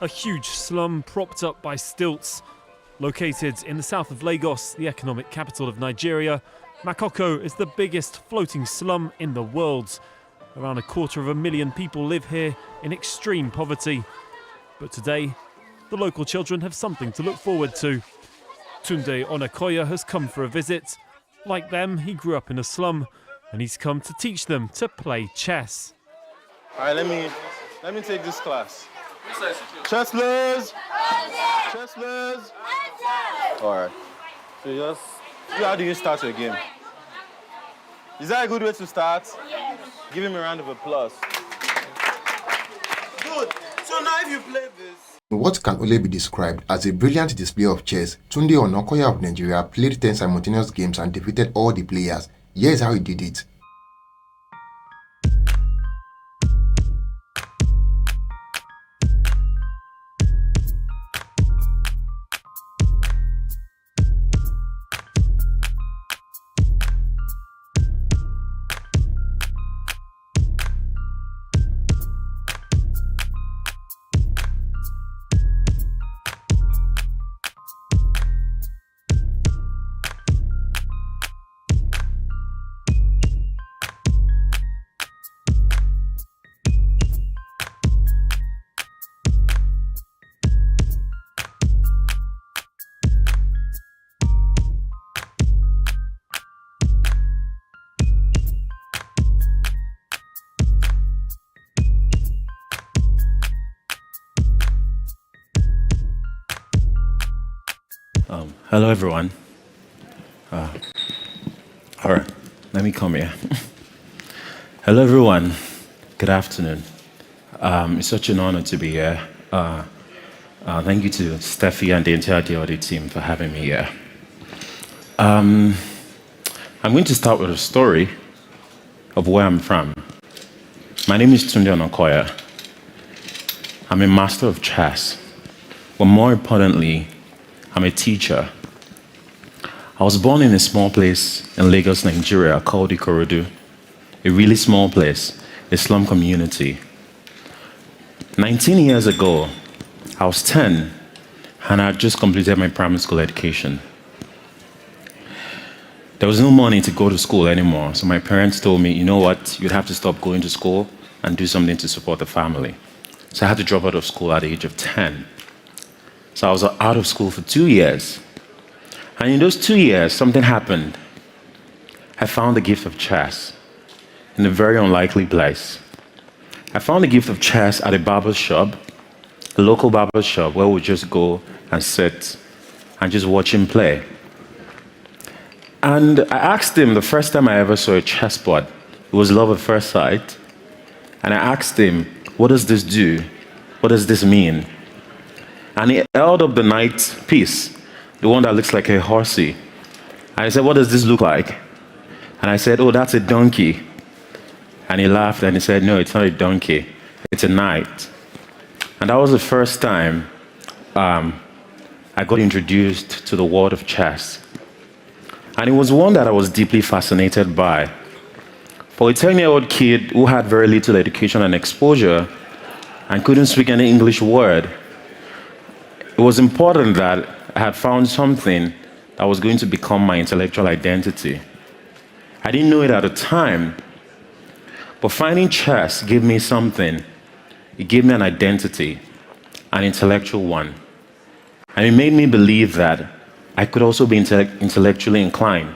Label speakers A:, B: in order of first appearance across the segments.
A: A huge slum propped up by stilts. Located in the south of Lagos, the economic capital of Nigeria, Makoko is the biggest floating slum in the world. Around 250,000 people live here in extreme poverty. But today, the local children have something to look forward to. Tunde Onakoya has come for a visit. Like them, he grew up in a slum, and he's come to teach them to play chess.
B: All right, let me take this class. Chesslers! Chesslers! All right. So how do you start your game? Is that a good way to start?
C: Yes.
B: Give him a round of applause. Good. So now if you play this...
D: In what can only be described as a brilliant display of chess, Tunde Onakoya of Nigeria played 10 simultaneous games and defeated all the players. Here's how he did it.
E: Hello, everyone. All right, let me come here. Hello, everyone. Good afternoon. It's such an honor to be here. Thank you to Steffi and the entire DOD team for having me here. I'm going to start with a story of where I'm from. My name is Tunde Onakoya. I'm a master of chess, but more importantly, I'm a teacher. I was born in a small place in Lagos, Nigeria called Ikorodu, a really small place, a slum community. 19 years ago, I was 10 and I had just completed my primary school education. There was no money to go to school anymore, so my parents told me, you know what, you'd have to stop going to school and do something to support the family. So I had to drop out of school at the age of 10. So I was out of school for 2 years. And in those 2 years, something happened. I found the gift of chess in a very unlikely place. I found the gift of chess at a barber shop, a local barber shop, where we would just go and sit and just watch him play. And I asked him the first time I ever saw a chessboard. It was love at first sight. And I asked him, what does this do? What does this mean? And he held up the knight piece, the one that looks like a horsey. And I said, what does this look like? And I said, oh, that's a donkey. And he laughed and he said, no, it's not a donkey, it's a knight. And that was the first time I got introduced to the world of chess. And it was one that I was deeply fascinated by. For a 10-year-old kid who had very little education and exposure and couldn't speak any English word, it was important that I had found something that was going to become my intellectual identity. I didn't know it at the time, but finding chess gave me something. It gave me an identity, an intellectual one. And it made me believe that I could also be intellectually inclined.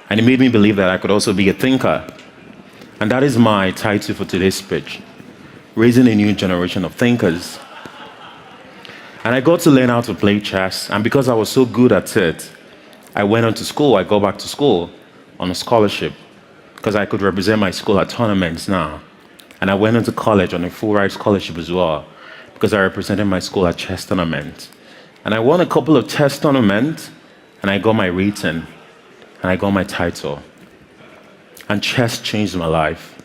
E: And it made me believe that I could also be a thinker. And that is my title for today's speech, Raising a New Generation of Thinkers. And I got to learn how to play chess, and because I was so good at it, I went on to school. I go back to school on a scholarship because I could represent my school at tournaments now. And I went into college on a full-ride scholarship as well because I represented my school at chess tournaments. And I won a couple of chess tournaments, and I got my rating, and I got my title. And chess changed my life.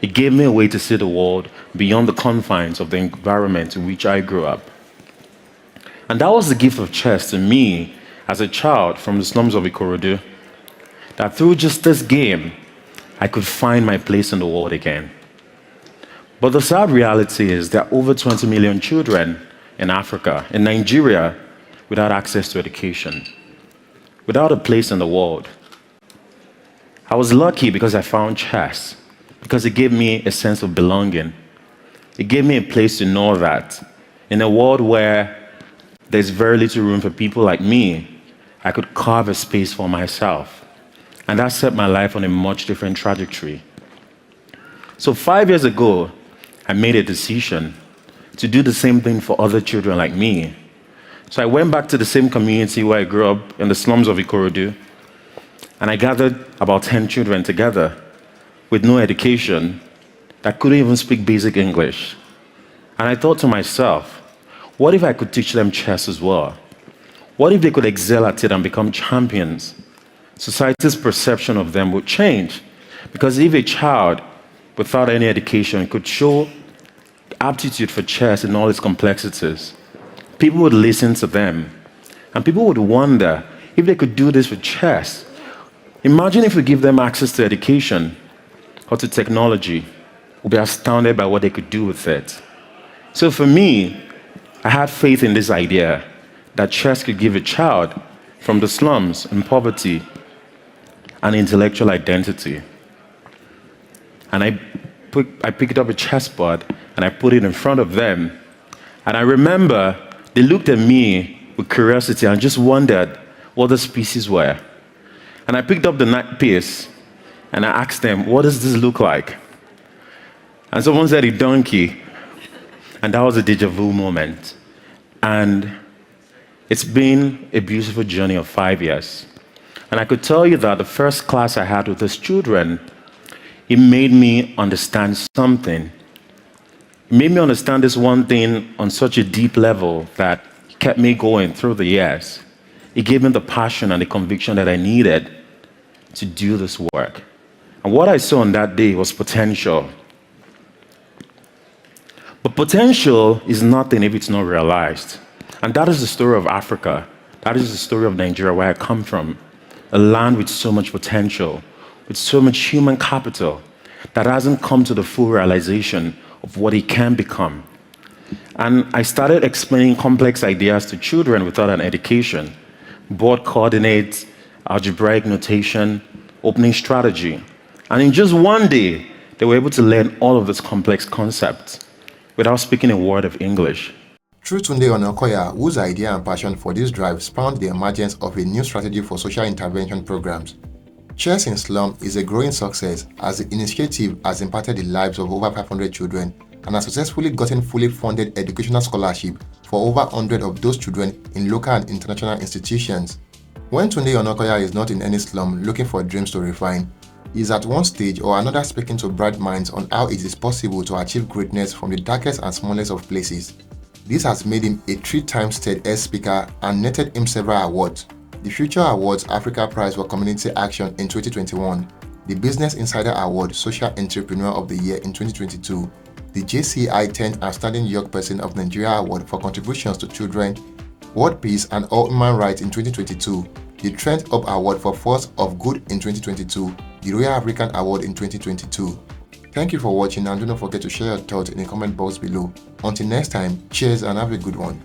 E: It gave me a way to see the world beyond the confines of the environment in which I grew up. And that was the gift of chess to me as a child from the slums of Ikorodu, that through just this game, I could find my place in the world again. But the sad reality is there are over 20 million children in Africa, in Nigeria, without access to education, without a place in the world. I was lucky because I found chess, because it gave me a sense of belonging. It gave me a place to know that in a world where there's very little room for people like me, I could carve a space for myself. And that set my life on a much different trajectory. So 5 years ago, I made a decision to do the same thing for other children like me. So I went back to the same community where I grew up in the slums of Ikorodu, and I gathered about 10 children together with no education that couldn't even speak basic English. And I thought to myself, what if I could teach them chess as well? What if they could excel at it and become champions? Society's perception of them would change. Because if a child without any education could show aptitude for chess in all its complexities, people would listen to them. And people would wonder if they could do this with chess. Imagine if we give them access to education or to technology. We'll be astounded by what they could do with it. So for me, I had faith in this idea that chess could give a child from the slums and poverty an intellectual identity. And I picked up a chessboard and I put it in front of them. And I remember they looked at me with curiosity and just wondered what the pieces were. And I picked up the knight piece and I asked them, what does this look like? And someone said a donkey. And that was a deja vu moment. And it's been a beautiful journey of 5 years. And I could tell you that the first class I had with these children, it made me understand something. It made me understand this one thing on such a deep level that kept me going through the years. It gave me the passion and the conviction that I needed to do this work. And what I saw on that day was potential. But potential is nothing if it's not realized. And that is the story of Africa. That is the story of Nigeria, where I come from. A land with so much potential, with so much human capital that hasn't come to the full realization of what it can become. And I started explaining complex ideas to children without an education. Board coordinates, algebraic notation, opening strategy. And in just one day, they were able to learn all of these complex concepts without speaking a word of English.
D: Through Tunde Onakoya, whose idea and passion for this drive spawned the emergence of a new strategy for social intervention programs. Chess in Slum is a growing success as the initiative has impacted the lives of over 500 children and has successfully gotten fully funded educational scholarship for over 100 of those children in local and international institutions. When Tunde Onakoya is not in any slum looking for dreams to refine, he is at one stage or another speaking to bright minds on how it is possible to achieve greatness from the darkest and smallest of places. This has made him a 3-time TEDx speaker and netted him several awards. The Future Awards Africa Prize for Community Action in 2021, the Business Insider Award Social Entrepreneur of the Year in 2022, the JCI 10th Outstanding Young Person of Nigeria Award for contributions to children, World Peace and All Human Rights in 2022, the Trent Up Award for Force of Good in 2022, the Royal African Award in 2022. Thank you for watching and do not forget to share your thoughts in the comment box below. Until next time, cheers and have a good one.